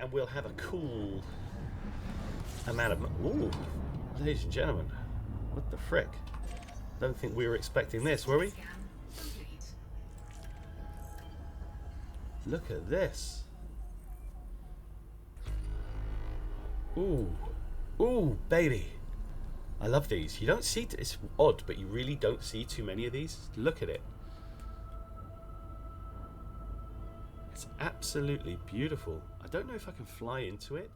and we'll have a cool amount of... Ooh, ladies and gentlemen, what the frick? Don't think we were expecting this, were we? Look at this. Ooh. Ooh, baby. I love these. You don't see... It's odd, but you really don't see too many of these. Look at it. It's absolutely beautiful. I don't know if I can fly into it.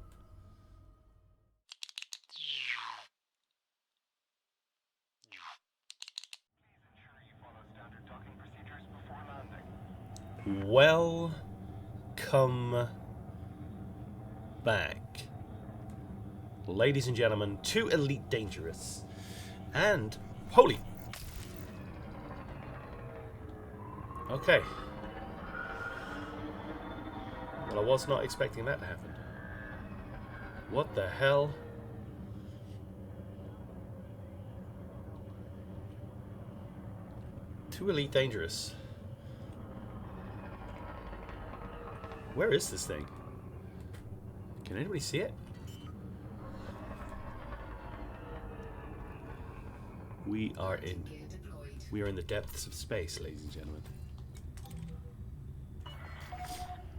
Welcome back, ladies and gentlemen, to Elite Dangerous. And holy, okay. Well, I was not expecting that to happen. What the hell? To Elite Dangerous. Where is this thing? Can anybody see it? We are in the depths of space, ladies and gentlemen.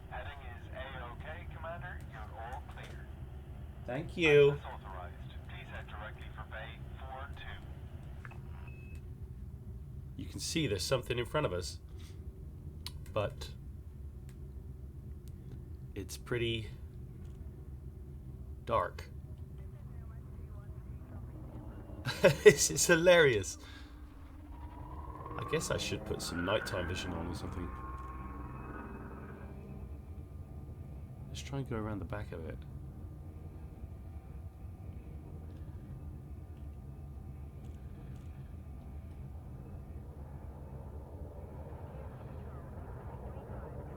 Heading is A-OK, Commander. You're all clear. Thank you. Access authorized. Please head directly for Bay 4-2. You can see there's something in front of us, but it's pretty dark. This is hilarious. I guess I should put some nighttime vision on or something. Let's try and go around the back of it.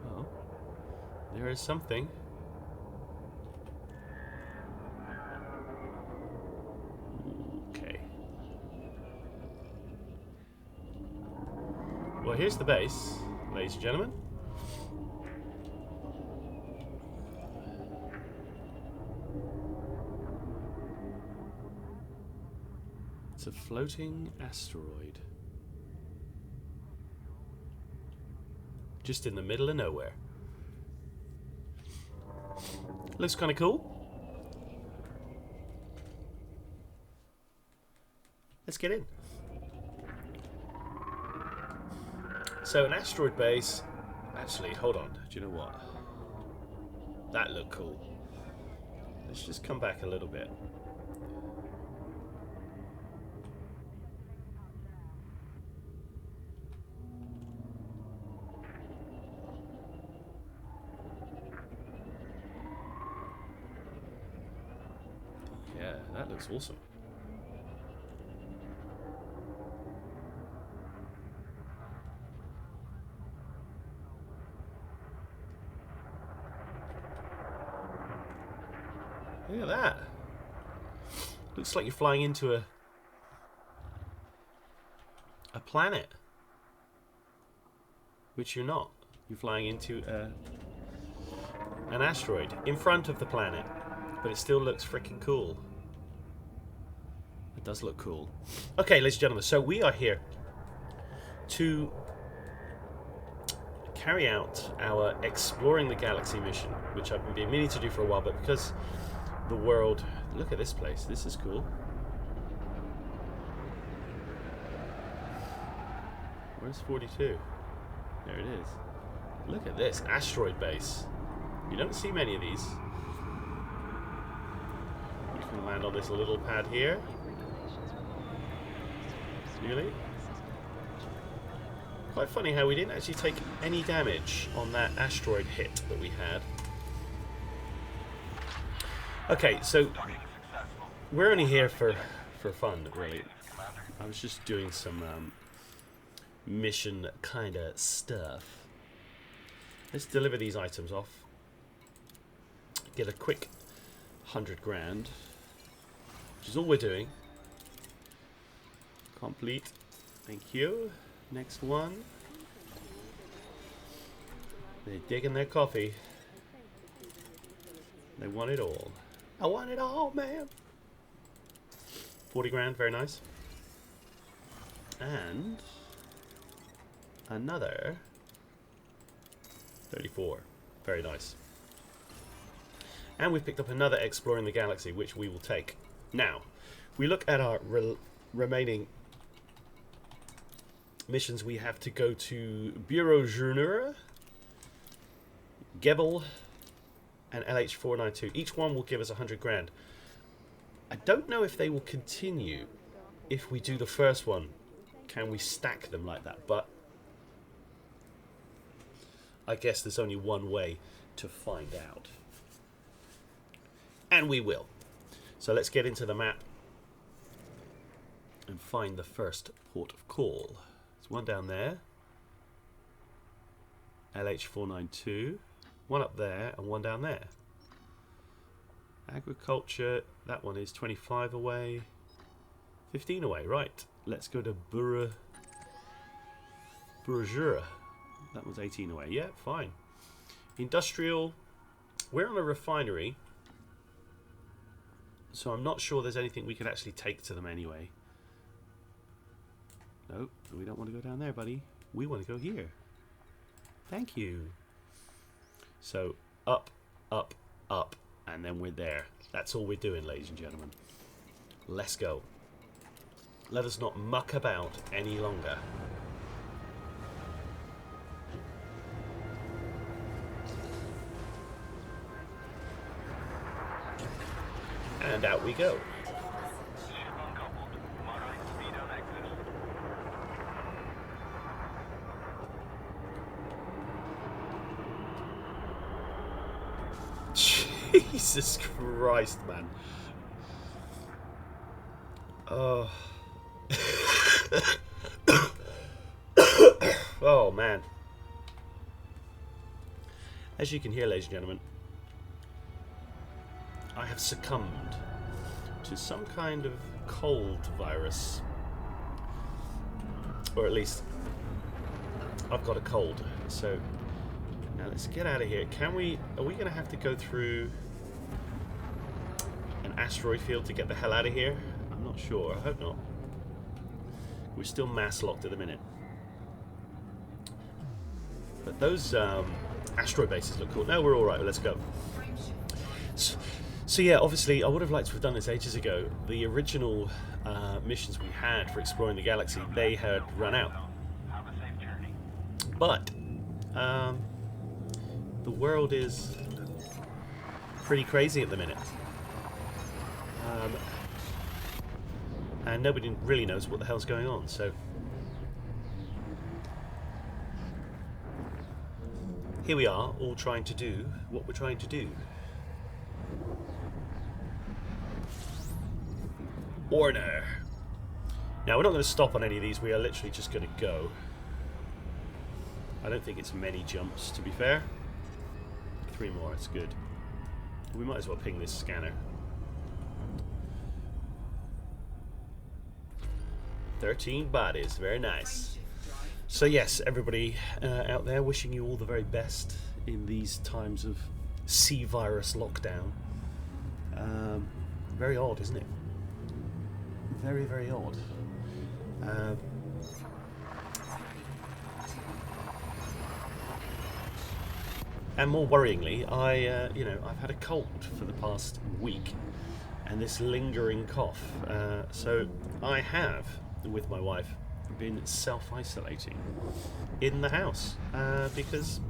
Oh, there is something. Well, here's the base, ladies and gentlemen. It's a floating asteroid. Just in the middle of nowhere. Looks kind of cool. Let's get in. So an asteroid base. Actually, hold on. Do you know what? That looked cool. Let's just come back a little bit. Yeah, that looks awesome. Look at that. Looks like you're flying into a planet. Which you're not. You're flying into an asteroid in front of the planet. But it still looks freaking cool. It does look cool. Okay, ladies and gentlemen, so we are here to carry out our Exploring the Galaxy mission, which I've been meaning to do for a while, but because the world... Look at this place. This is cool. Where's 42? There it is. Look at this. Asteroid base. You don't see many of these. We can land on this little pad here. Nearly. Quite funny how we didn't actually take any damage on that asteroid hit that we had. Okay, so we're only here for fun, really. I was just doing some mission kind of stuff. Let's deliver these items off. Get a quick 100 grand, which is all we're doing. Complete. Thank you. Next one. They're digging their coffee. They want it all. I want it all, man. 40 grand, very nice. And another 34, very nice. And we've picked up another Exploring the Galaxy, which we will take. Now, we look at our remaining missions. We have to go to Bureau Journeur, Gebel, and LH492. Each one will give us 100 grand. I don't know if they will continue if we do the first one. Can we stack them like that? But I guess there's only one way to find out. And we will. So let's get into the map and find the first port of call. There's one down there. LH492. One up there and one down there. Agriculture, that one is 25 away. 15 away, right. Let's go to Bourgeois. That one's 18 away. Yeah, fine. Industrial, we're on a refinery. So I'm not sure there's anything we can actually take to them anyway. Nope, we don't want to go down there, buddy. We want to go here. Thank you. So up, up, up, and then we're there. That's all we're doing, ladies and gentlemen. Let's go. Let us not muck about any longer. And out we go. Ship uncoupled. Moderate speed on exit. Jesus Christ, man. Oh. Oh, man. As you can hear, ladies and gentlemen, I have succumbed to some kind of cold virus. Or at least, I've got a cold. So, now let's get out of here. Are we going to have to go through an asteroid field to get the hell out of here? I'm not sure. I hope not. We're still mass locked at the minute. But those asteroid bases look cool. No, we're alright. Let's go. So yeah, obviously, I would have liked to have done this ages ago. The original missions we had for exploring the galaxy, they had run out. Have a safe journey. But the world is pretty crazy at the minute. And nobody really knows what the hell's going on, so here we are, all trying to do what we're trying to do. Order. Now, we're not going to stop on any of these, we are literally just going to go. I don't think it's many jumps, to be fair. 3 more, it's good. We might as well ping this scanner. 13 bodies, very nice. So yes, everybody out there, wishing you all the very best in these times of sea virus lockdown. Very odd, isn't it? Very, very odd. And more worryingly, I've had a cold for the past week, and this lingering cough. So I have, with my wife, been self-isolating in the house because,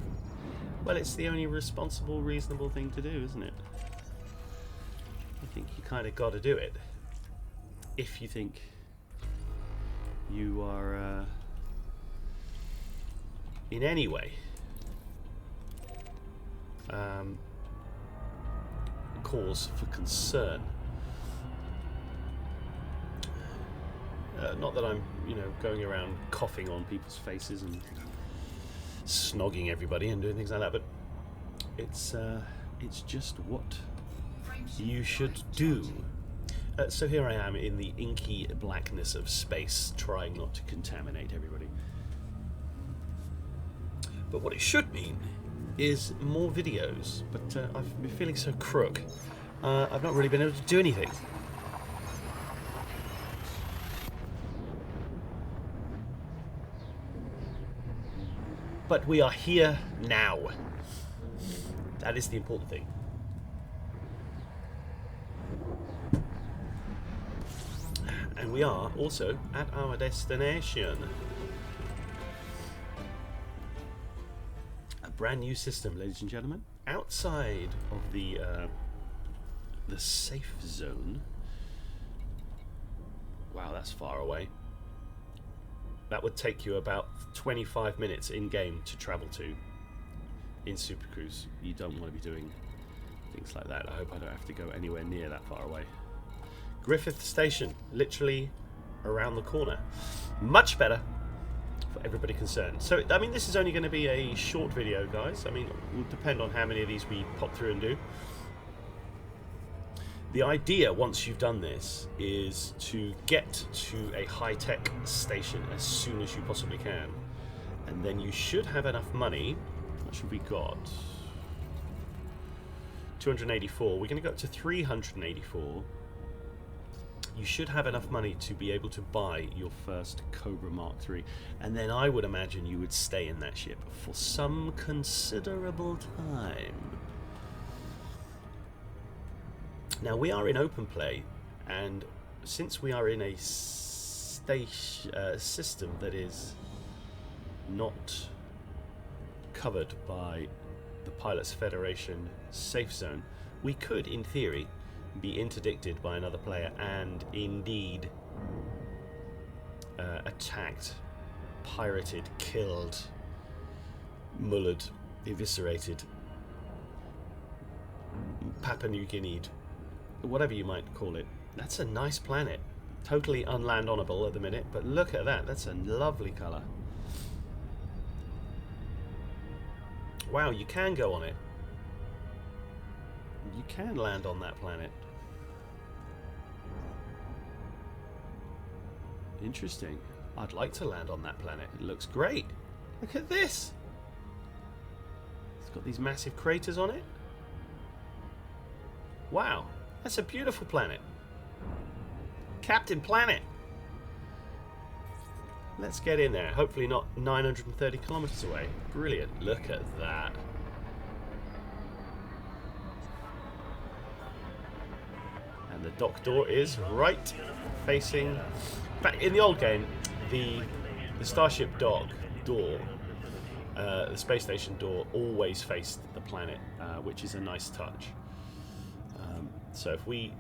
well, it's the only responsible, reasonable thing to do, isn't it? I think you kind of got to do it if you think you are in any way cause for concern. Not that I'm, going around coughing on people's faces and snogging everybody and doing things like that, but it's just what you should do. So here I am in the inky blackness of space, trying not to contaminate everybody. But what it should mean is more videos, but I've been feeling so crook. I've not really been able to do anything. But we are here now. That is the important thing. And we are also at our destination. A brand new system, ladies and gentlemen. Outside of the safe zone. Wow, that's far away. That would take you about 25 minutes in-game to travel to in Super Cruise. You don't want to be doing things like that. I hope I don't have to go anywhere near that far away. Griffith Station, literally around the corner. Much better for everybody concerned. So, I mean, this is only going to be a short video, guys. I mean, it will depend on how many of these we pop through and do. The idea, once you've done this, is to get to a high-tech station as soon as you possibly can. And then you should have enough money. What should we got? 284. We're going to go up to 384. You should have enough money to be able to buy your first Cobra Mark III. And then I would imagine you would stay in that ship for some considerable time. Now, we are in open play, and since we are in a system that is not covered by the Pilots Federation safe zone, we could, in theory, be interdicted by another player and indeed attacked, pirated, killed, mullered, eviscerated, Papua New Guinea'd, whatever you might call it. That's a nice planet. Totally unland-onable at the minute, but look at that. That's a lovely colour. Wow, you can go on it. You can land on that planet. Interesting. I'd like to land on that planet. It looks great. Look at this. It's got these massive craters on it. Wow. That's a beautiful planet. Captain Planet. Let's get in there. Hopefully not 930 kilometers away. Brilliant. Look at that. And the dock door is right facing... In fact, in the old game, the Starship dock door, the space station door, always faced the planet, which is a nice touch. So if we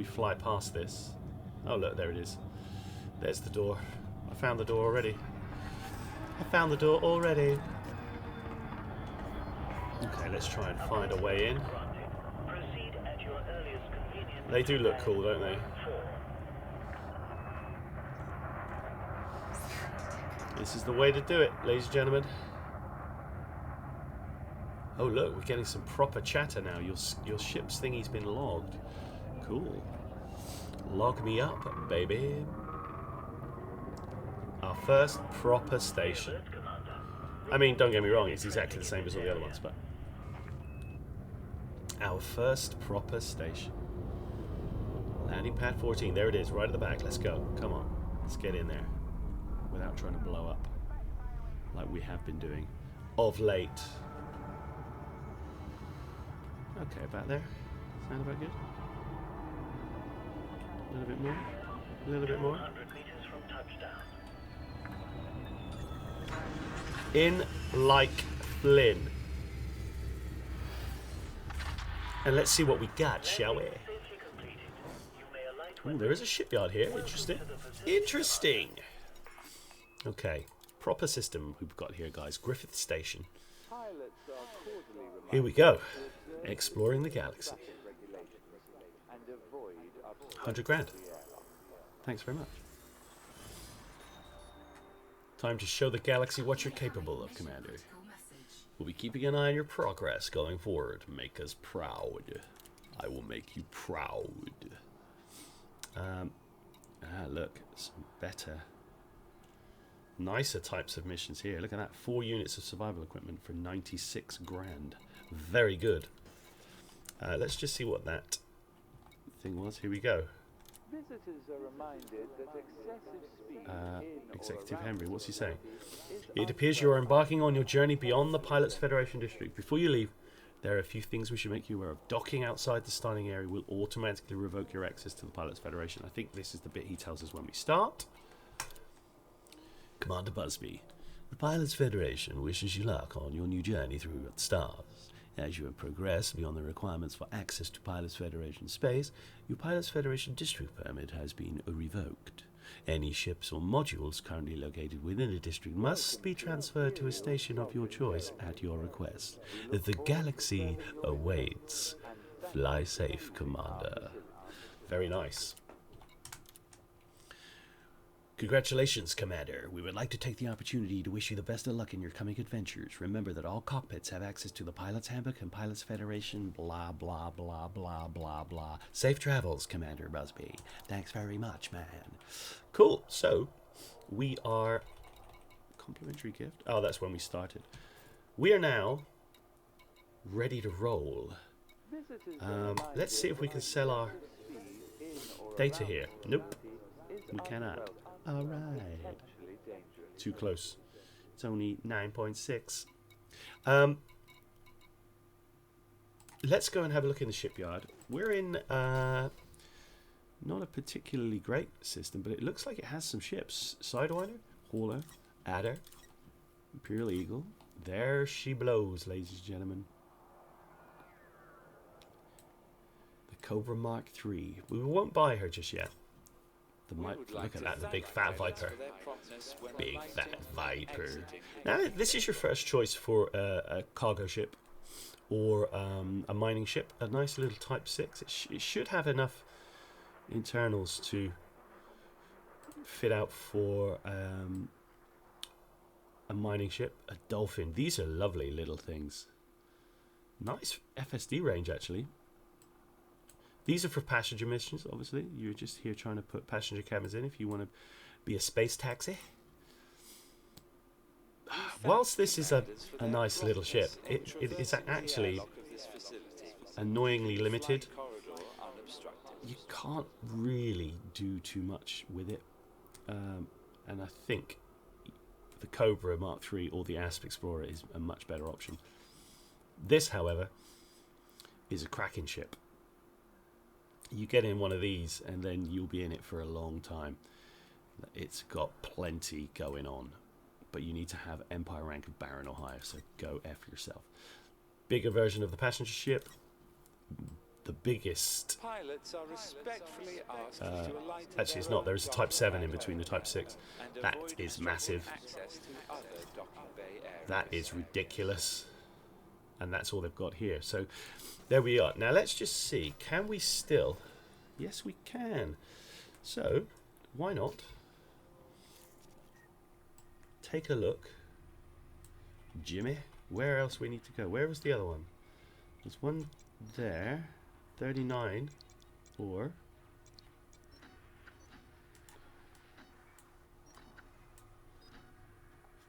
fly past this, oh look, there it is. There's the door. I found the door already. Okay, let's try and find a way in. They do look cool, don't they? This is the way to do it, ladies and gentlemen. Oh look, we're getting some proper chatter now. Your ship's thingy's been logged. Cool. Log me up, baby. Our first proper station. I mean, don't get me wrong, it's exactly the same as all the other ones, but... Our first proper station. Landing pad 14, there it is, right at the back. Let's go. Come on. Let's get in there. Without trying to blow up. Like we have been doing. Of late. Okay, about there. Sound about good? A little bit more. A little bit more. In like Flynn. And let's see what we got, shall we? Ooh, there is a shipyard here. Interesting. Interesting. Okay. Proper system we've got here, guys. Griffith Station. Here we go. Exploring the galaxy. 100 grand. Thanks very much. Time to show the galaxy what you're capable of, Commander. We'll be keeping an eye on your progress going forward. Make us proud. I will make you proud. Look, some better nicer types of missions here. Look at that, 4 units of survival equipment for 96 grand. Very good. Let's just see what that thing was. Here we go. Visitors are reminded that excessive speed Executive Henry, what's he saying? It appears you are embarking on your journey beyond the Pilots Federation district. Before you leave, there are a few things we should make you aware of. Docking outside the starting area will automatically revoke your access to the Pilots Federation. I think this is the bit he tells us when we start. Commander Busby, the Pilots Federation wishes you luck on your new journey through the stars. As you have progressed beyond the requirements for access to Pilots Federation space, your Pilots Federation district permit has been revoked. Any ships or modules currently located within the district must be transferred to a station of your choice at your request. The galaxy awaits. Fly safe, Commander. Very nice. Congratulations, Commander. We would like to take the opportunity to wish you the best of luck in your coming adventures. Remember that all cockpits have access to the Pilot's Handbook and Pilot's Federation, blah, blah, blah, blah, blah, blah. Safe travels, Commander Busby. Thanks very much, man. Cool. So, we are... Complimentary gift? Oh, that's when we started. We are now ready to roll. Let's see if we can sell our data here. Nope. We cannot. Alright. Too close. It's only 9.6. Let's go and have a look in the shipyard. We're in not a particularly great system, but it looks like it has some ships. Sidewinder, Hauler, Adder, Imperial Eagle. There she blows, ladies and gentlemen. The Cobra Mark III. We won't buy her just yet. Look at that, the big fat Viper. Big fat Viper. Now, this is your first choice for a cargo ship or a mining ship. A nice little Type 6. It should have enough internals to fit out for a mining ship. A Dolphin. These are lovely little things. Nice FSD range, actually. These are for passenger missions, obviously. You're just here trying to put passenger cabins in if you want to be a space taxi. Whilst this is a nice little ship, it is actually annoyingly limited. You can't really do too much with it. And I think the Cobra Mark III or the Asp Explorer is a much better option. This, however, is a cracking ship. You get in one of these and then you'll be in it for a long time. It's got plenty going on, but you need to have Empire rank of Baron or higher, so go F yourself. Bigger version of the passenger ship. The biggest... Pilots are respectfully asked actually it's not, there is a Type 7 in between the Type 6. That is massive. That is ridiculous. And that's all they've got here. So there we are. Now let's just see. Can we still? Yes, we can. So why not take a look, Jimmy? Where else we need to go? Where was the other one? There's one there. 39 or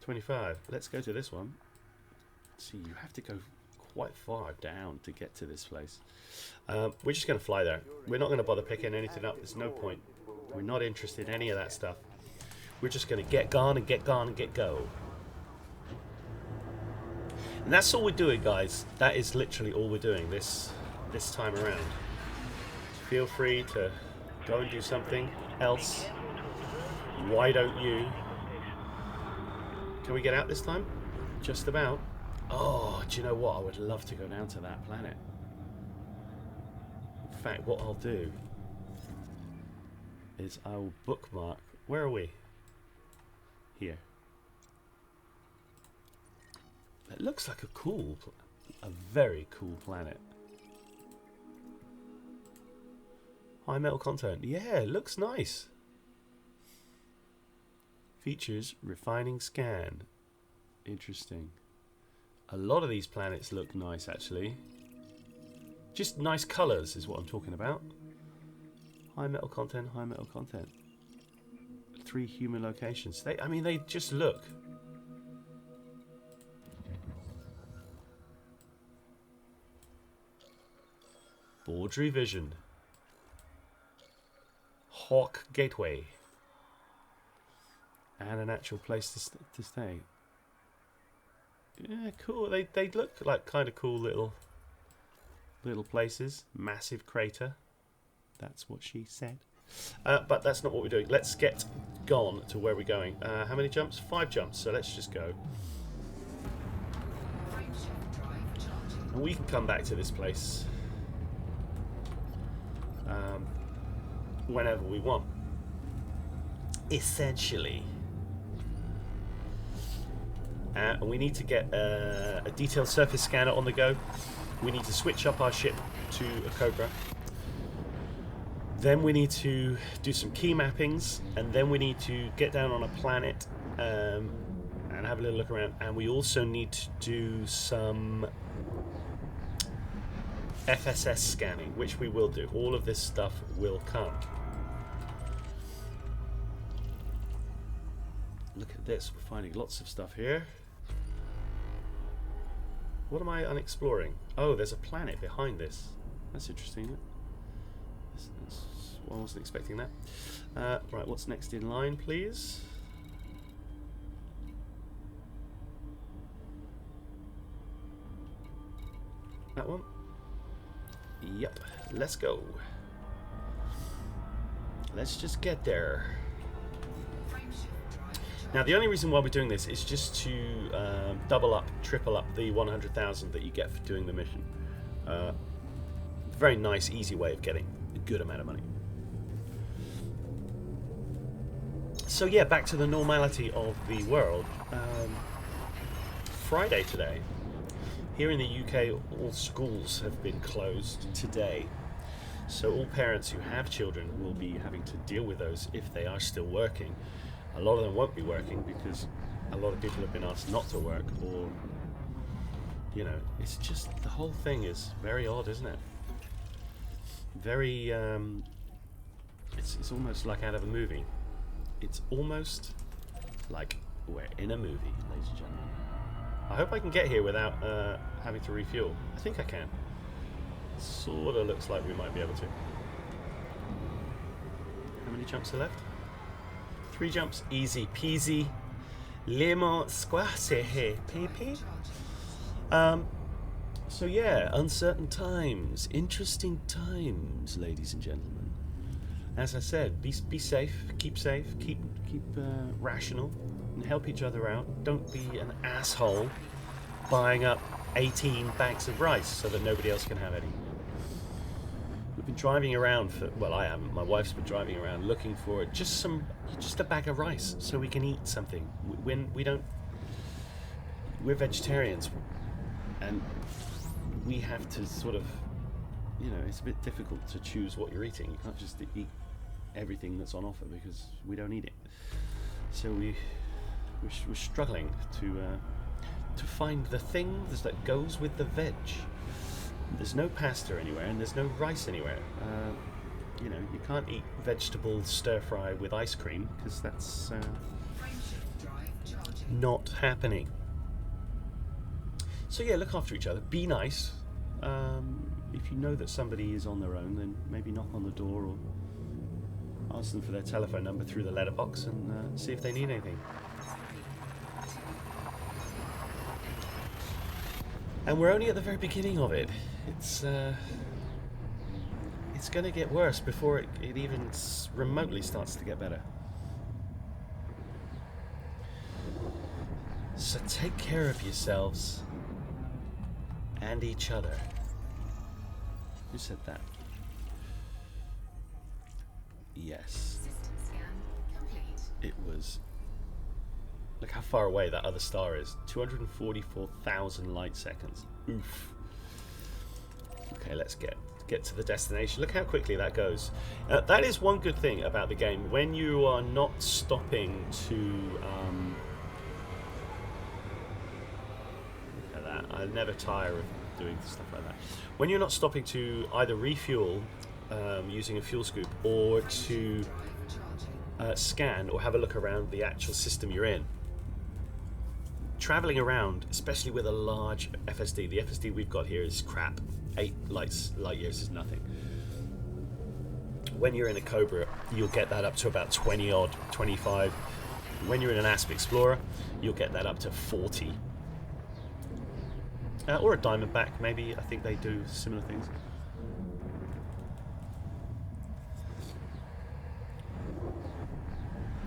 25. Let's go to this one. See, you have to go quite far down to get to this place. We're just going to fly there. We're not going to bother picking anything up. There's no point. We're not interested in any of that stuff. We're just going to get gone and get gone and get go. And that's all we're doing, guys. That is literally all we're doing this time around. Feel free to go and do something else. Why don't you? Can we get out this time? Just about. Oh, do you know what? I would love to go down to that planet. In fact, what I'll do is I will bookmark. Where are we? Here. It looks like a very cool planet. High metal content. Yeah, it looks nice. Features refining scan. Interesting. A lot of these planets look nice, actually. Just nice colours is what I'm talking about. High metal content, high metal content. 3 human locations. I mean, they just look. Baudry Vision. Hawk Gateway. And an actual place to stay. Yeah, cool. They look like kind of cool little places. Massive crater. That's what she said. But that's not what we're doing. Let's get gone to where we're going. How many jumps? 5 jumps. So let's just go. And we can come back to this place whenever we want. Essentially. And we need to get a detailed surface scanner on the go. We need to switch up our ship to a Cobra. Then we need to do some key mappings, and then we need to get down on a planet and have a little look around. And we also need to do some FSS scanning, which we will do. All of this stuff will come. Look at this, we're finding lots of stuff here. What am I unexploring? Oh, there's a planet behind this. That's interesting, isn't it? I wasn't expecting that. Right, what's next in line, please? That one? Yep, let's go. Let's just get there. Now, the only reason why we're doing this is just to double up, triple up the 100,000 that you get for doing the mission. Very nice, easy way of getting a good amount of money. So yeah, back to the normality of the world. Friday today. Here in the UK, all schools have been closed today. So all parents who have children will be having to deal with those if they are still working. A lot of them won't be working because a lot of people have been asked not to work, or, you know, it's just, the whole thing is very odd, isn't it? Very, it's almost like out of a movie. It's almost like we're in a movie, ladies and gentlemen. I hope I can get here without having to refuel. I think I can. Sort of looks like we might be able to. How many jumps are left? 3 jumps, easy peasy, lemon squashy, PP. So yeah, uncertain times, interesting times, ladies and gentlemen. As I said, be safe, keep rational, and help each other out. Don't be an asshole buying up 18 bags of rice so that nobody else can have any. We've been driving around for, well, I haven't, my wife's been driving around looking for just a bag of rice so we can eat something. When we're vegetarians, and we have to sort of, you know, it's a bit difficult to choose what you're eating. You can't just eat everything that's on offer because we don't eat it. So we're struggling to find the thing that goes with the veg. There's no pasta anywhere, and there's no rice anywhere. You know, you can't eat vegetable stir fry with ice cream because that's not happening. So yeah, look after each other. Be nice. If you know that somebody is on their own, then maybe knock on the door or ask them for their telephone number through the letterbox and see if they need anything. And we're only at the very beginning of it. It's going to get worse before it even remotely starts to get better. So take care of yourselves and each other. Who said that? Yes. System scan complete. It was. Look how far away that other star is. 244,000 light seconds. Oof. Okay, let's get to the destination. Look how quickly that goes. That is one good thing about the game. When you are not stopping to... look at that. I never tire of doing stuff like that. When you're not stopping to either refuel using a fuel scoop or to scan or have a look around the actual system you're in. Traveling around, especially with a large FSD, the FSD we've got here is crap. 8 light years is nothing. When you're in a Cobra, you'll get that up to about 20 odd, 25. When you're in an Asp Explorer, you'll get that up to 40. Or a Diamondback, maybe. I think they do similar things.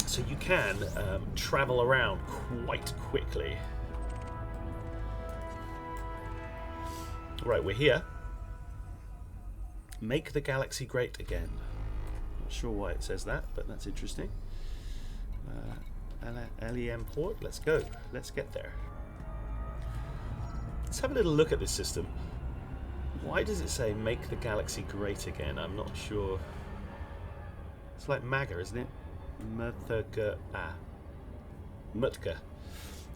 So you can travel around quite quickly. Right, we're here. Make the galaxy great again. Not sure why it says that, but that's interesting. LEM port, let's go. Let's get there. Let's have a little look at this system. Why does it say make the galaxy great again? I'm not sure. It's like MAGA, isn't it? Mutka.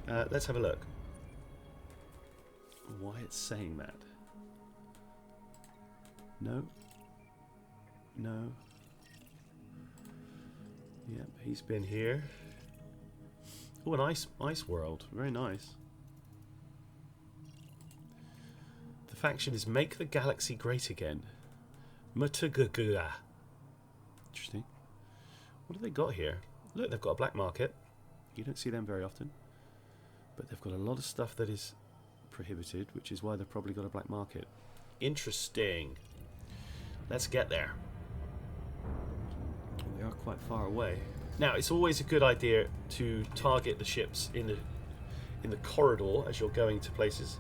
Let's have a look. Why it's saying that? No. No. Yep, he's been here. Oh, an ice world. Very nice. The faction is make the galaxy great again. Mutagaga. Interesting. What have they got here? Look, they've got a black market. You don't see them very often. But they've got a lot of stuff that is prohibited, which is why they've probably got a black market. Interesting. Let's get there. We are quite far away. Now, it's always a good idea to target the ships in the corridor as you're going to places,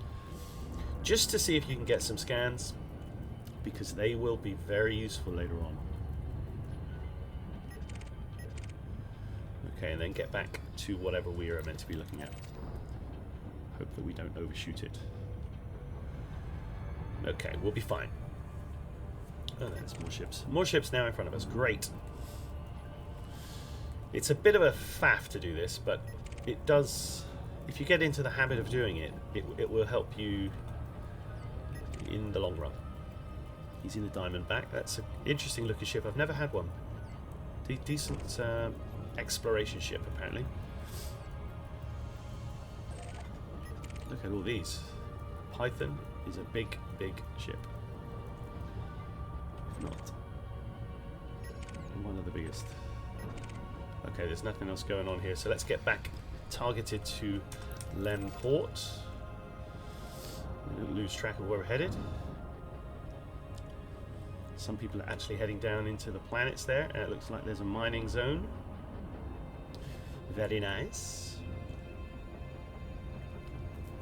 just to see if you can get some scans, because they will be very useful later on. Okay, and then get back to whatever we are meant to be looking at. Hope that we don't overshoot it. Okay, we'll be fine. Oh, there's more ships. More ships now in front of us. Great. It's a bit of a faff to do this, but it does... If you get into the habit of doing it, it will help you in the long run. He's in a Diamondback. That's an interesting looking ship. I've never had one. Decent exploration ship, apparently. Look at all these. Python is a big, big ship. If not one of the biggest. Okay, there's nothing else going on here, so let's get back targeted to Lem Port. We don't lose track of where we're headed. Some people are actually heading down into the planets there, and it looks like there's a mining zone. Very nice.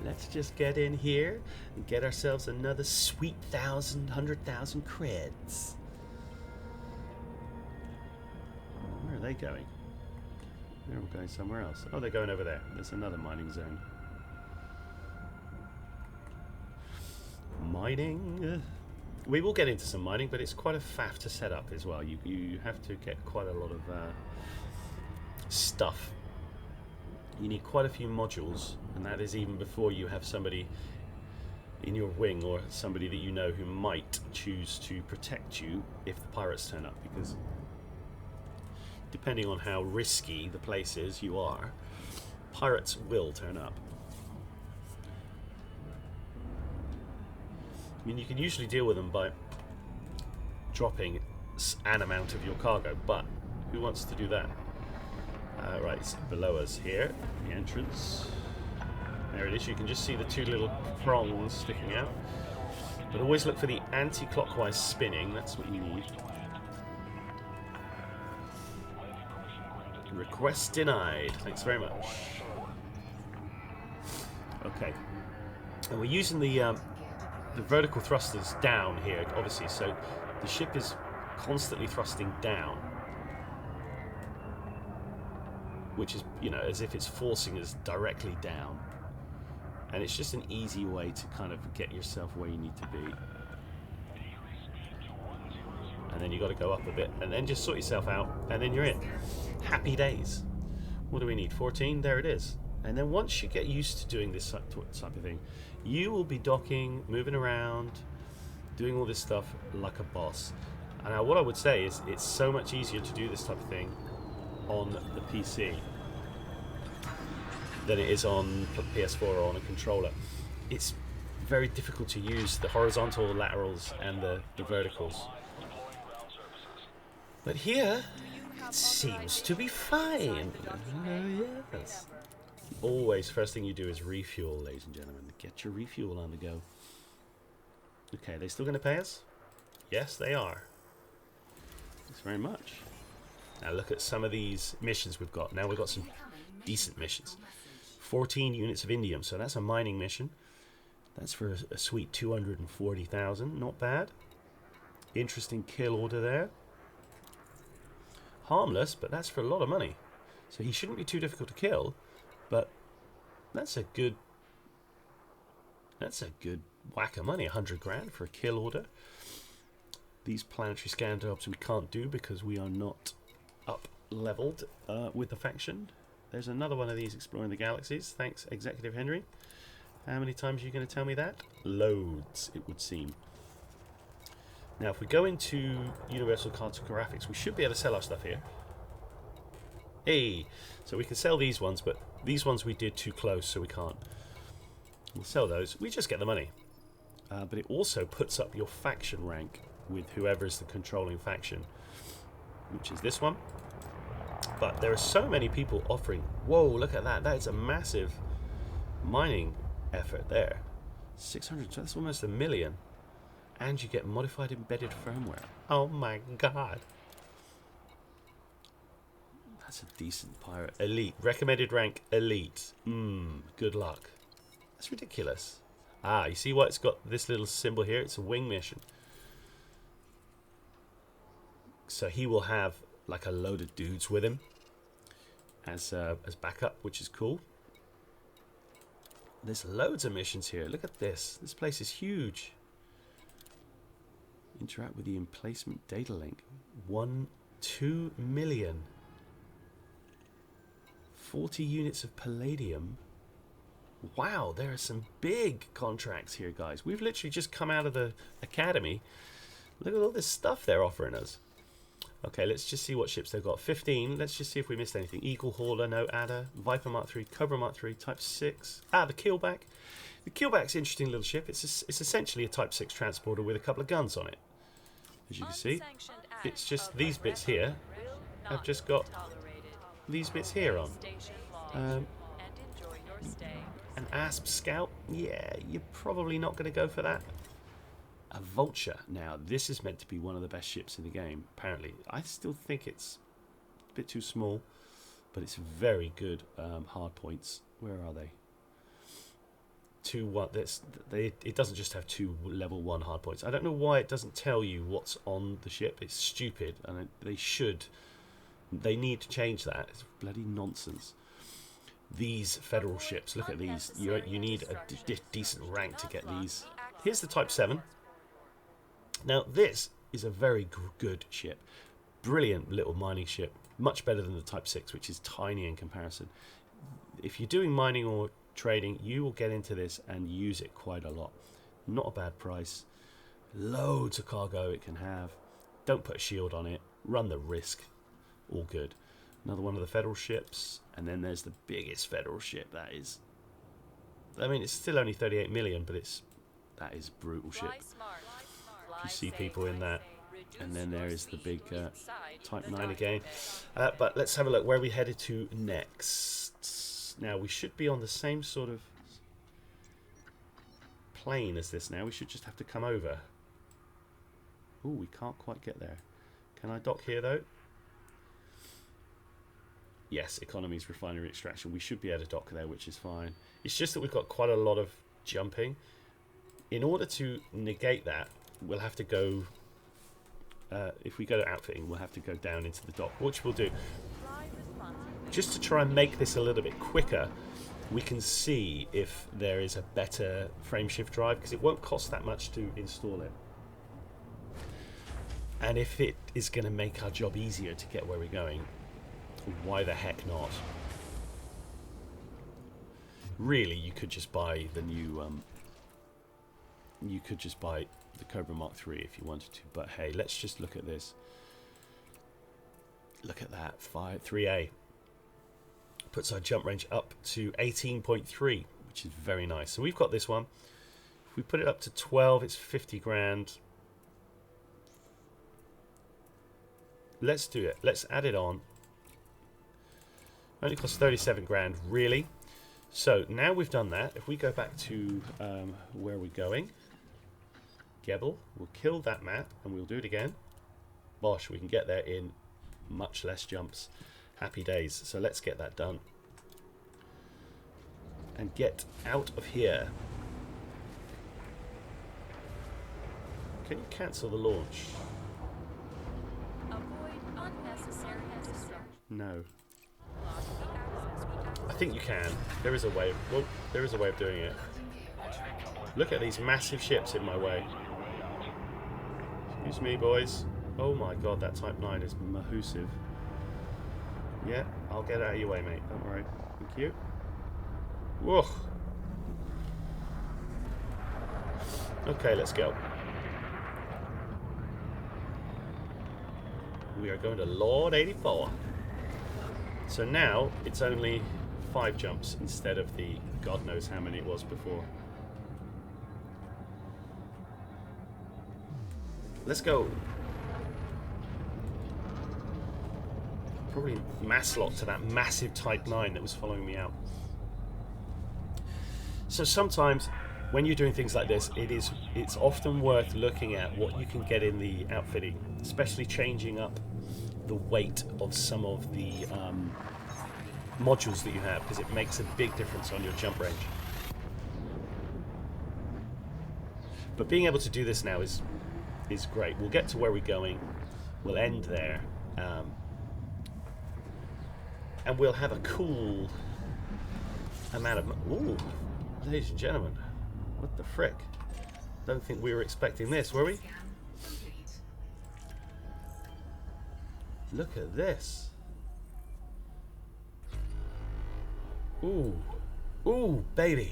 Let's just get in here and get ourselves another sweet 100,000 creds. Where are they going? They're all going somewhere else. Oh, they're going over there. There's another mining zone. Mining. We will get into some mining, but it's quite a faff to set up as well. You have to get quite a lot of stuff. You need quite a few modules, and that is even before you have somebody in your wing or somebody that you know who might choose to protect you if the pirates turn up, because depending on how risky the place is you are, pirates will turn up. I mean, you can usually deal with them by dropping an amount of your cargo, but who wants to do that? Right, it's below us here, the entrance. There it is. You can just see the two little prongs sticking out. But always look for the anti-clockwise spinning. That's what you need. Request denied. Thanks very much. Okay. And we're using the vertical thrusters down here, obviously, so the ship is constantly thrusting down, which is, you know, as if it's forcing us directly down. And it's just an easy way to kind of get yourself where you need to be. And then you got to go up a bit, and then just sort yourself out, and then you're in. Happy days. What do we need? 14? There it is. And then once you get used to doing this type of thing, you will be docking, moving around, doing all this stuff like a boss. And now what I would say is it's so much easier to do this type of thing on the PC than it is on PS4 or on a controller. It's very difficult to use the horizontal laterals and the verticals. But here, it seems to be fine. Yes. Always, first thing you do is refuel, ladies and gentlemen. Get your refuel on the go. Okay, are they still going to pay us? Yes, they are. Thanks very much. Now look at some of these missions we've got. Now we've got some decent missions. 14 units of indium, so that's a mining mission. That's for a sweet 240,000. Not bad. Interesting kill order there. Harmless, but that's for a lot of money. So he shouldn't be too difficult to kill, but that's a good whack of money. 100 grand for a kill order. These planetary scan jobs we can't do because we are not up leveled with the faction. There's another one of these exploring the galaxies. Thanks, Executive Henry. How many times are you going to tell me that? Loads, it would seem. Now, if we go into Universal Cartographics, we should be able to sell our stuff here. Hey, so we can sell these ones, but these ones we did too close, so we can't. We'll sell those. We just get the money. But it also puts up your faction rank with whoever is the controlling faction, which is this one. But there are so many people offering. Whoa, look at that. That is a massive mining effort there. 600, that's almost $1 million. And you get modified embedded firmware. Oh my god. That's a decent pirate. Elite. Recommended rank elite. Good luck. That's ridiculous. Ah, you see what it's got this little symbol here? It's a wing mission. So he will have like a load of dudes with him as backup, which is cool. There's loads of missions here. Look at this. This place is huge. Interact with the emplacement data link. 2 million. 40 units of palladium. Wow, there are some big contracts here, guys. We've literally just come out of the academy. Look at all this stuff they're offering us. Okay, let's just see what ships they've got. 15. Let's just see if we missed anything. Eagle Hauler, no Adder. Viper Mark 3, Cobra Mark 3, Type 6. Ah, the Keelback. The Keelback's an interesting little ship. It's essentially a Type 6 transporter with a couple of guns on it. As you can see, it's just these bits here. I've just got these bits here on. An ASP Scout? Yeah, you're probably not going to go for that. A Vulture. Now, this is meant to be one of the best ships in the game, apparently. I still think it's a bit too small, but it's very good hard points. Where are they? 2-1. It doesn't just have 2 level 1 hard points. I don't know why it doesn't tell you what's on the ship. It's stupid, and they need to change that. It's bloody nonsense. These federal ships, look at these. You need a decent rank to get these. Here's the Type 7. Now, this is a very good ship. Brilliant little mining ship. Much better than the Type 6, which is tiny in comparison. If you're doing mining or trading, you will get into this and use it quite a lot. Not a bad price. Loads of cargo it can have. Don't put a shield on it. Run the risk. All good. Another one of the federal ships. And then there's the biggest federal ship. That is... I mean, it's still only 38 million, but that is a brutal ship. You see people in that. And then there is the big Type 9 again. But let's have a look where we headed to next. Now, we should be on the same sort of plane as this now. We should just have to come over. Ooh, we can't quite get there. Can I dock here, though? Yes, economies, refinery, extraction. We should be able to dock there, which is fine. It's just that we've got quite a lot of jumping. In order to negate that, we'll have to go... if we go to outfitting, we'll have to go down into the dock, which we'll do. Just to try and make this a little bit quicker, we can see if there is a better frameshift drive, because it won't cost that much to install it. And if it is going to make our job easier to get where we're going, why the heck not? Really, you could just buy the new... you could just buy the Cobra Mark 3 if you wanted to, but hey, let's just look at this. Look at that, 3A. Puts our jump range up to 18.3, which is very nice. So we've got this one. If we put it up to 12, it's 50 grand. Let's do it. Let's add it on. Only costs 37 grand, really. So now we've done that. If we go back to where we're going, Gebel, we'll kill that map and we'll do it again. Bosh, we can get there in much less jumps. Happy days. So let's get that done. And get out of here. Can you cancel the launch? Avoid unnecessary distraction. No. Lock the access. I think you can. There is a way. Well, there is a way of doing it. Look at these massive ships in my way. Excuse me, boys. Oh my god, that Type 9 is mahoosive. Yeah, I'll get out of your way, mate. Don't worry. Thank you. Whoa. Okay, let's go. We are going to Lord 84. So now it's only 5 jumps instead of the God knows how many it was before. Let's go. Probably mass lock to that massive Type 9 that was following me out. So sometimes when you're doing things like this, it's often worth looking at what you can get in the outfitting, especially changing up the weight of some of the modules that you have, because it makes a big difference on your jump range. But being able to do this now is great. We'll get to where we're going. We'll end there. And we'll have a cool amount of... Ooh, ladies and gentlemen. What the frick? Don't think we were expecting this, were we? Scan complete. Look at this. Ooh. Ooh, baby.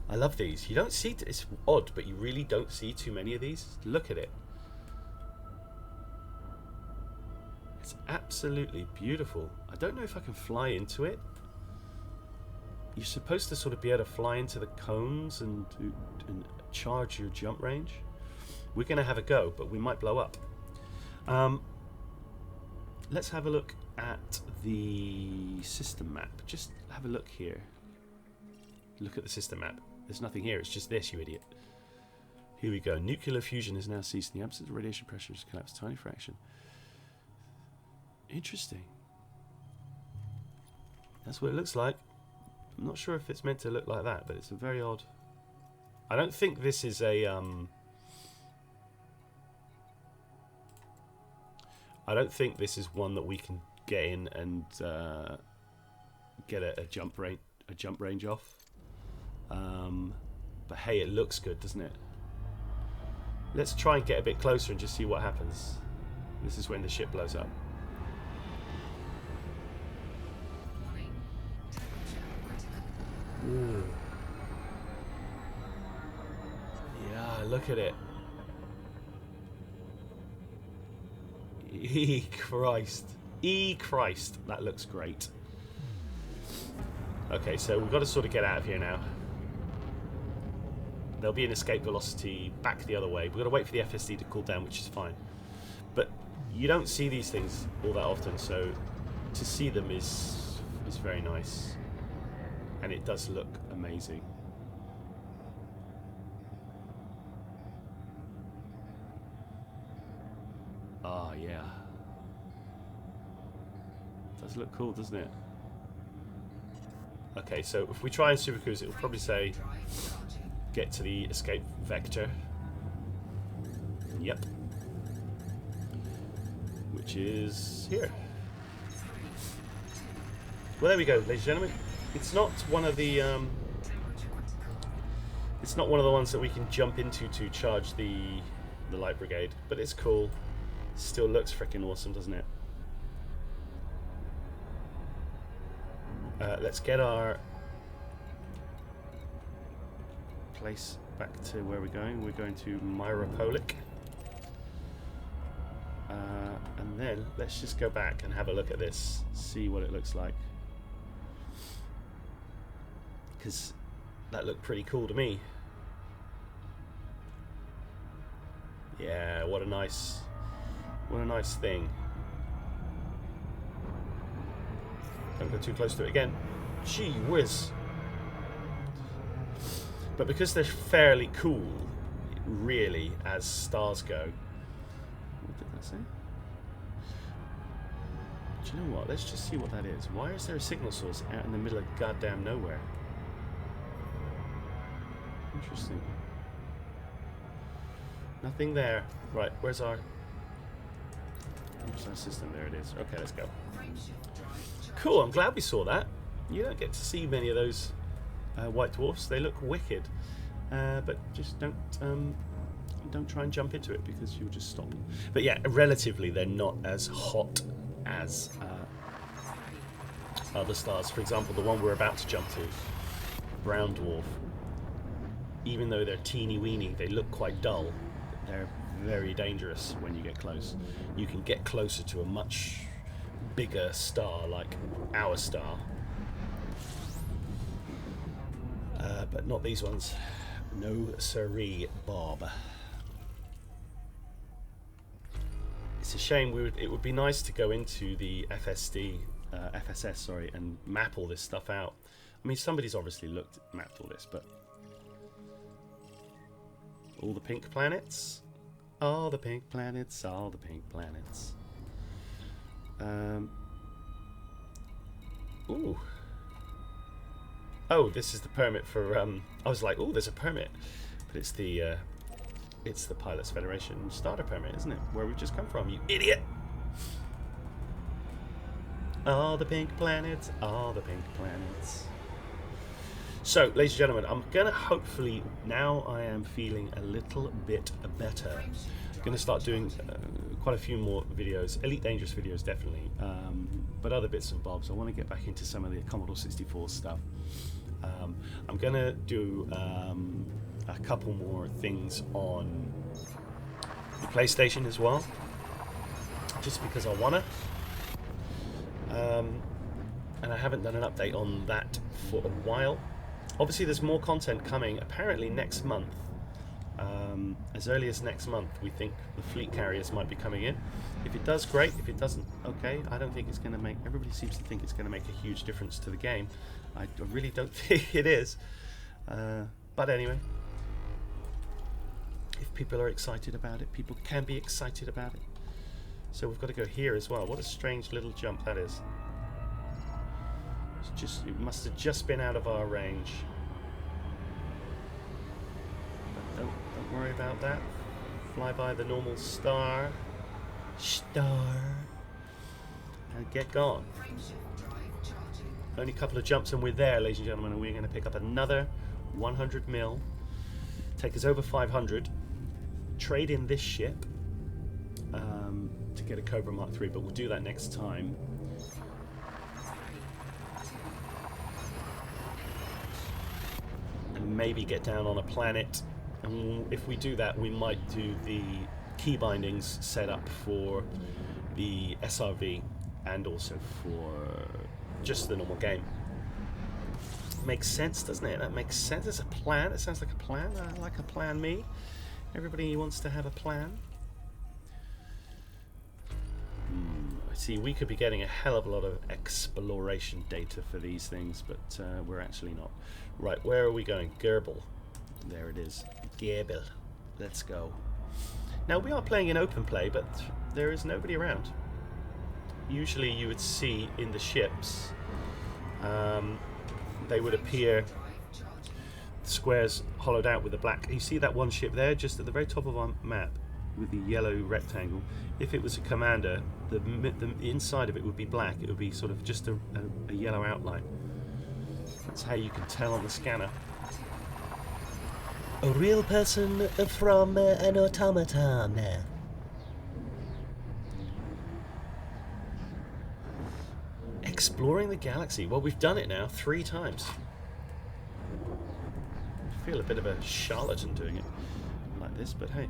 I love these. You don't see... It's odd, but you really don't see too many of these. Look at it. It's absolutely beautiful. I don't know if I can fly into it. You're supposed to sort of be able to fly into the cones and charge your jump range. We're going to have a go, but we might blow up. Let's have a look at the system map. Just have a look here. Look at the system map. There's nothing here. It's just this, you idiot. Here we go. Nuclear fusion has now ceased. In the absence of radiation pressure has collapsed a tiny fraction. Interesting. That's what it looks like. I'm not sure if it's meant to look like that, but it's a very odd... I don't think this is a... I don't think this is one that we can get in and get a jump range off. But hey, it looks good, doesn't it? Let's try and get a bit closer and just see what happens. This is when the ship blows up. Warning. Temperature critical. Ooh. Yeah, look at it. Christ. Christ. That looks great. Okay, so we've got to sort of get out of here now. There'll be an escape velocity back the other way. We've got to wait for the FSD to cool down, which is fine. But you don't see these things all that often, so to see them is very nice. And it does look amazing. Ah, yeah. Does look cool, doesn't it? Okay, so if we try and supercruise, it will probably say get to the escape vector. Yep. Which is here. Well, there we go, ladies and gentlemen. It's not one of the it's not one of the ones that we can jump into to charge the light brigade, but it's cool. Still looks freaking awesome, doesn't it? Let's get our place back to where we're going. We're going to Myropolic. And then let's just go back and have a look at this, see what it looks like. Because that looked pretty cool to me. Yeah, what a nice thing. Don't go too close to it again. Gee whiz. But because they're fairly cool, really, as stars go. What did that say? Do you know what? Let's just see what that is. Why is there a signal source out in the middle of goddamn nowhere? Interesting. Nothing there. Right, where's our system? There it is. Okay, let's go. Cool, I'm glad we saw that. You don't get to see many of those white dwarfs. They look wicked. But just don't try and jump into it because you'll just stop. But yeah, relatively they're not as hot as other stars. For example, the one we're about to jump to, brown dwarf. Even though they're teeny weeny, they look quite dull. They're very dangerous when you get close. You can get closer to a much bigger star like our star. But not these ones. No siree, Bob. It's a shame. It would be nice to go into the FSS, sorry, and map all this stuff out. I mean, somebody's obviously mapped all this, but all the pink planets, all the pink planets, all the pink planets. Ooh. Oh, this is the permit for. I was like, oh, there's a permit, but it's the Pilots Federation starter permit, isn't it? Where we've just come from, you idiot! All the pink planets, all the pink planets. So, ladies and gentlemen, I'm gonna hopefully now I am feeling a little bit better. I'm gonna start doing quite a few more videos, Elite Dangerous videos definitely, but other bits and bobs. I want to get back into some of the Commodore 64 stuff. I'm gonna do a couple more things on the PlayStation as well, just because I wanna. And I haven't done an update on that for a while. Obviously, there's more content coming. Apparently, next month, as early as next month, we think the fleet carriers might be coming in. If it does, great. If it doesn't, okay. I don't think it's going to make. Everybody seems to think it's going to make a huge difference to the game. I really don't think it is. But anyway, if people are excited about it, people can be excited about it. So we've got to go here as well. What a strange little jump that is. It must have just been out of our range. But don't worry about that. Fly by the normal star, and get gone. Only a couple of jumps and we're there, ladies and gentlemen, and we're going to pick up another 100 mil. Take us over 500. Trade in this ship to get a Cobra Mark III, but we'll do that next time. And maybe get down on a planet. And if we do that, we might do the key bindings set up for the SRV and also for just the normal game. Makes sense, doesn't it? That makes sense. It's a plan. It sounds like a plan. I like a plan, me. Everybody wants to have a plan. I see, we could be getting a hell of a lot of exploration data for these things, but we're actually not. Right, where are we going? Gerbil. There it is. Gerbil. Let's go. Now, we are playing in open play, but there is nobody around. Usually you would see in the ships, they would appear squares hollowed out with the black. You see that one ship there, just at the very top of our map, with the yellow rectangle. If it was a commander, the inside of it would be black. It would be sort of just a yellow outline. That's how you can tell on the scanner. A real person from an automaton. Exploring the galaxy. Well, we've done it now 3 times. I feel a bit of a charlatan doing it like this, but hey.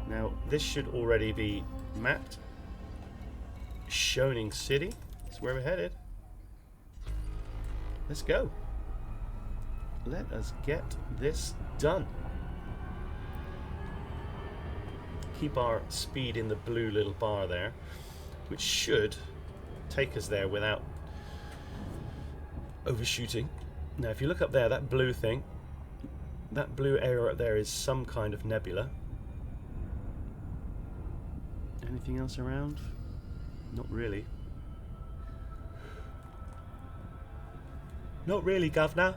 Now, this should already be mapped. Shoning City. That's where we're headed. Let's go. Let us get this done. Keep our speed in the blue little bar there, which should take us there without overshooting. Now if you look up there, that blue thing, that blue area up there is some kind of nebula. Anything else around? Not really. Not really, governor.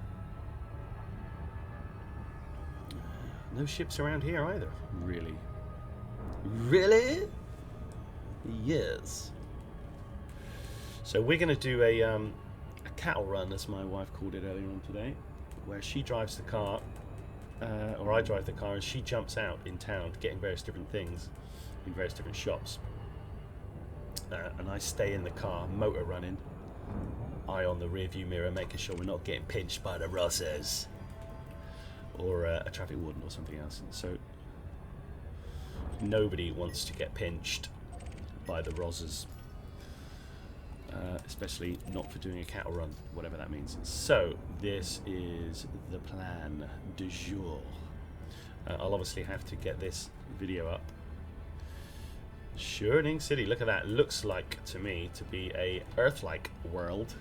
No ships around here either. Really? Really? Yes. So we're going to do a cattle run, as my wife called it earlier on today, where she drives the car, or I drive the car, and she jumps out in town getting various different things in various different shops. And I stay in the car, motor running, eye on the rear view mirror, making sure we're not getting pinched by the Rosses or a traffic warden or something else. So nobody wants to get pinched by the Rosses, especially not for doing a cattle run, whatever that means. So this is the plan du jour. I'll obviously have to get this video up. Shoning City, look at that. Looks like to me to be a Earth-like world.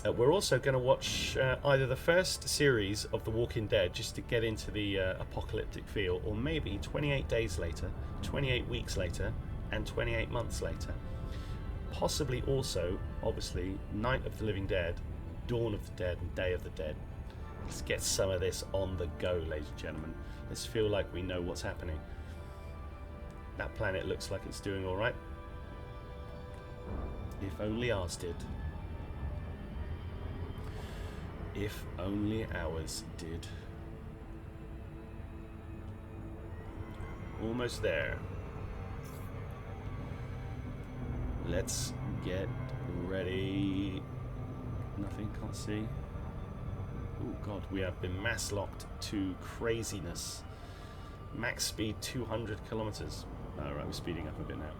We're also going to watch either the first series of The Walking Dead just to get into the apocalyptic feel, or maybe 28 days later, 28 weeks later, and 28 months later. Possibly also, obviously, Night of the Living Dead, Dawn of the Dead, and Day of the Dead. Let's get some of this on the go, ladies and gentlemen. Let's feel like we know what's happening. That planet looks like it's doing alright. If only ours did. If only ours did. Almost there. Let's get ready. Nothing, can't see. Oh god, we have been mass locked to craziness. Max speed 200 kilometers. Alright, we're speeding up a bit now.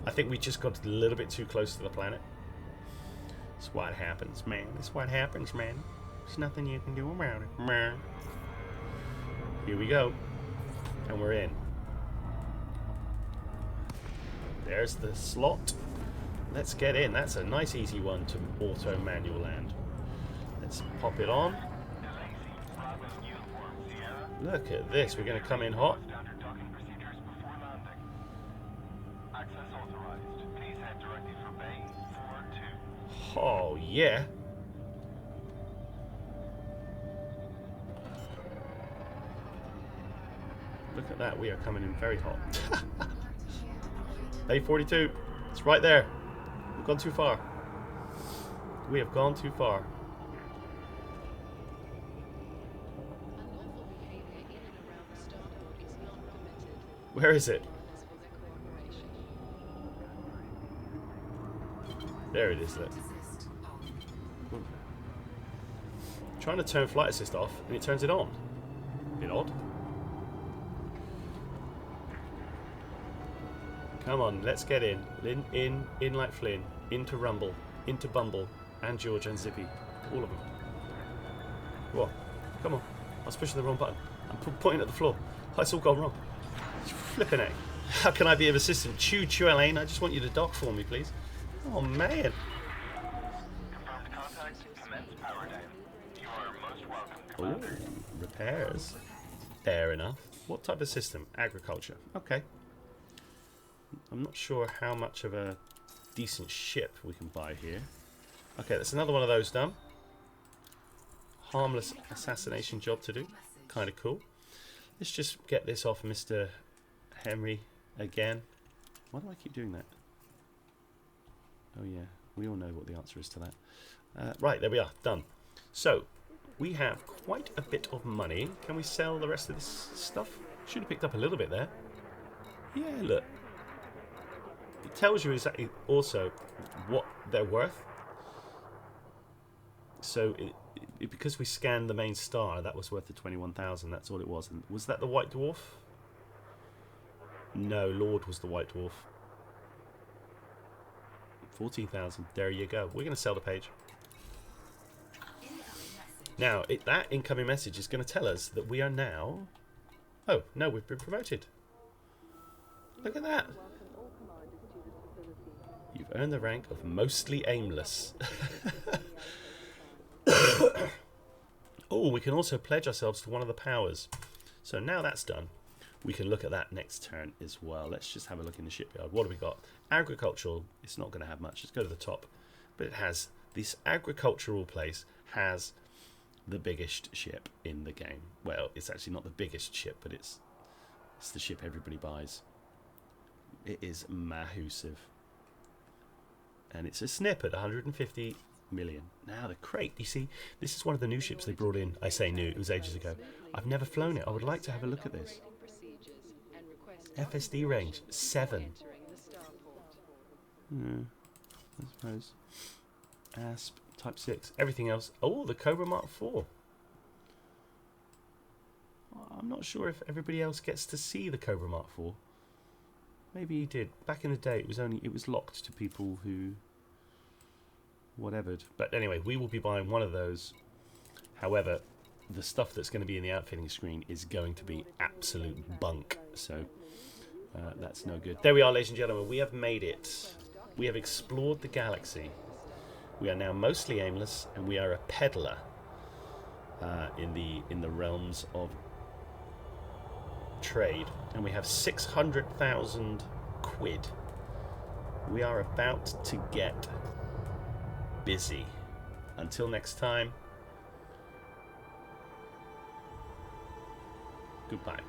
I think we just got a little bit too close to the planet. That's what happens, man. That's what happens, man. There's nothing you can do about it, man. Here we go. And we're in. There's the slot. Let's get in. That's a nice easy one to auto manual land. Let's pop it on. Look at this. We're going to come in hot. Oh, yeah. Look at that. We are coming in very hot. Day 42. It's right there. We've gone too far. We have gone too far. Where is it? There it is, look. Trying to turn flight assist off and it turns it on. Bit odd. Come on, let's get in. In like Flynn. Into Rumble. Into Bumble. And George and Zippy. All of them. What? Come on. I was pushing the wrong button. I'm pointing at the floor. It's all gone wrong. Flipping it. How can I be of assistance? Choo, Elaine. I just want you to dock for me, please. Oh, man. Confirmed contact. Commence power down. You are most welcome, Commander. Ooh, repairs. Fair enough. What type of system? Agriculture. Okay. I'm not sure how much of a decent ship we can buy here. Okay, that's another one of those done. Harmless assassination job to do. Kind of cool. Let's just get this off Mr. Henry again. Why do I keep doing that? Oh yeah, we all know what the answer is to that. Right, there we are, done. So, we have quite a bit of money. Can we sell the rest of this stuff? Should have picked up a little bit there. Yeah, look. It tells you exactly also what they're worth. So, because we scanned the main star, that was worth the 21,000. That's all it was. And was that the white dwarf? No, Lord was the White Dwarf. 14,000. There you go. We're going to sell the page. Now, that incoming message is going to tell us that we are now... Oh, no, we've been promoted. Look at that. You've earned the rank of mostly aimless. Oh, we can also pledge ourselves to one of the powers. So now that's done, we can look at that next turn as well. Let's just have a look in the shipyard. What do we got? Agricultural. It's not going to have much. Let's go to the top. But it has... This agricultural place has the biggest ship in the game. Well, it's actually not the biggest ship, but it's the ship everybody buys. It is massive. And it's a snip at 150 million. Now the crate, you see, this is one of the new ships they brought in. I say new, it was ages ago. I've never flown it. I would like to have a look at this. FSD range 7. I suppose. ASP type 6. Everything else. Oh, the Cobra Mark 4. I'm not sure if everybody else gets to see the Cobra Mark 4. Maybe you did. Back in the day, it was locked to people who whatevered. But anyway, we will be buying one of those. However, the stuff that's going to be in the outfitting screen is going to be absolute bunk. So that's no good. There we are, ladies and gentlemen. We have made it. We have explored the galaxy. We are now mostly aimless, and we are a peddler in the realms of trade, and we have 600,000 quid. We are about to get busy. Until next time, goodbye.